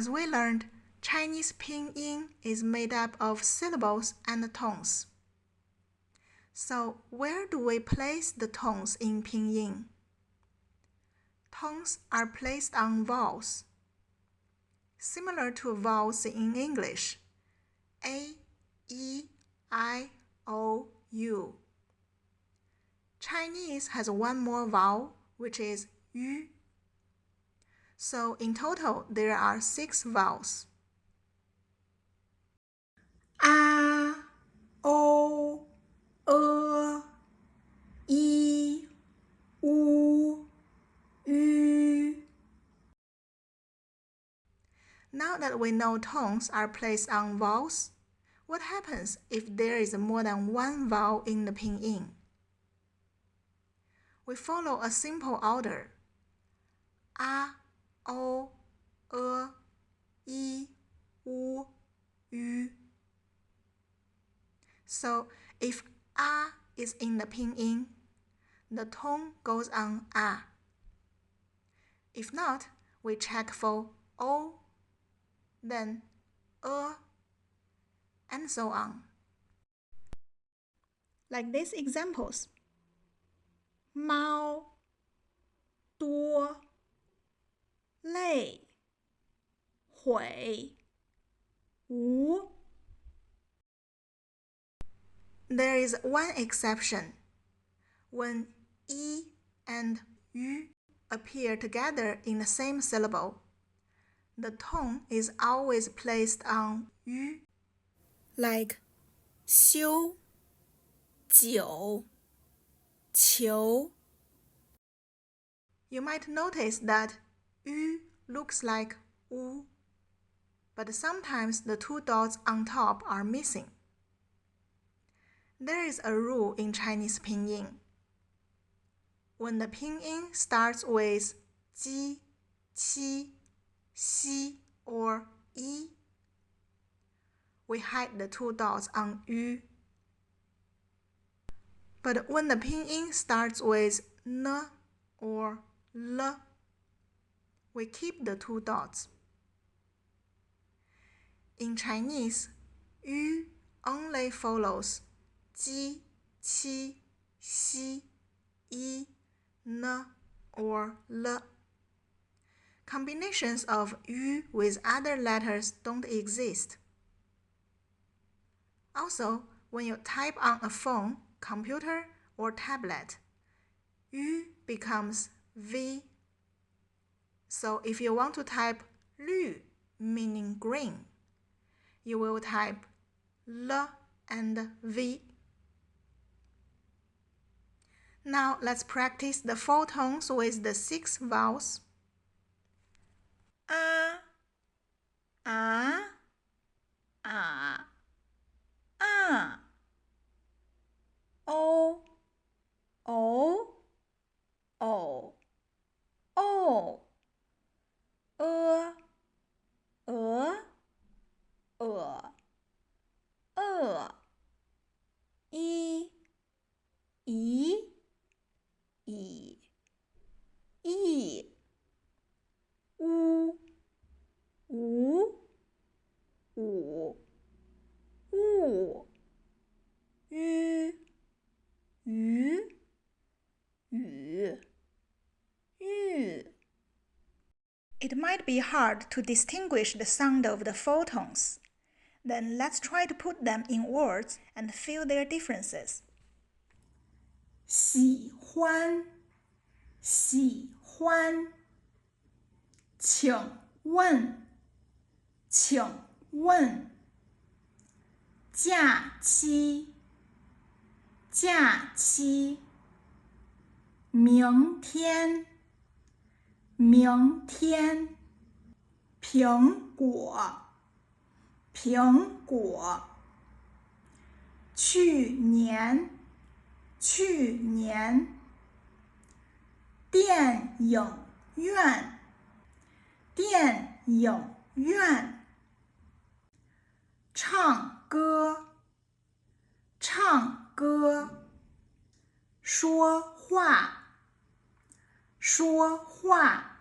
As we learned, Chinese pinyin is made up of syllables and tones. So, where do we place the tones in pinyin? Tones are placed on vowels. Similar to vowels in English, A, E, I, O, U. Chinese has one more vowel, which is yu. So in total, there are 6 vowels. A, O, E, I, U, Ü. Now that we know tones are placed on vowels, what happens if there is more than one vowel in the pinyin? We follow a simple order. A, O, I, U, Ü. So if A is in the pinyin, the tone goes on A. If not, we check for O, then and so on. Like these examples. 猫多累悔无 There is one exception. When I and Ü appear together in the same syllable, the tone is always placed on Ü, like 修九求. You might notice that Ü looks like U, but sometimes the 2 dots on top are missing. There is a rule in Chinese pinyin. When the pinyin starts with ji, qi, xi, or I, we hide the 2 dots on Ü. But when the pinyin starts with n or l, we keep the 2 dots. In Chinese, Ü only follows ji, qi, xi, I, n, or l. Combinations of Ü with other letters don't exist. Also, when you type on a phone, computer, or tablet, Ü becomes V. So if you want to type 绿, meaning green, you will type L and V. Now let's practice the 4 tones with the 6 vowels. A, O, It might be hard to distinguish the sound of the 4 tones. Then let's try to put them in words and feel their differences. 喜欢喜欢请问请问假期假期明天明天苹果苹果去年去年电影院电影院唱歌唱歌说话说话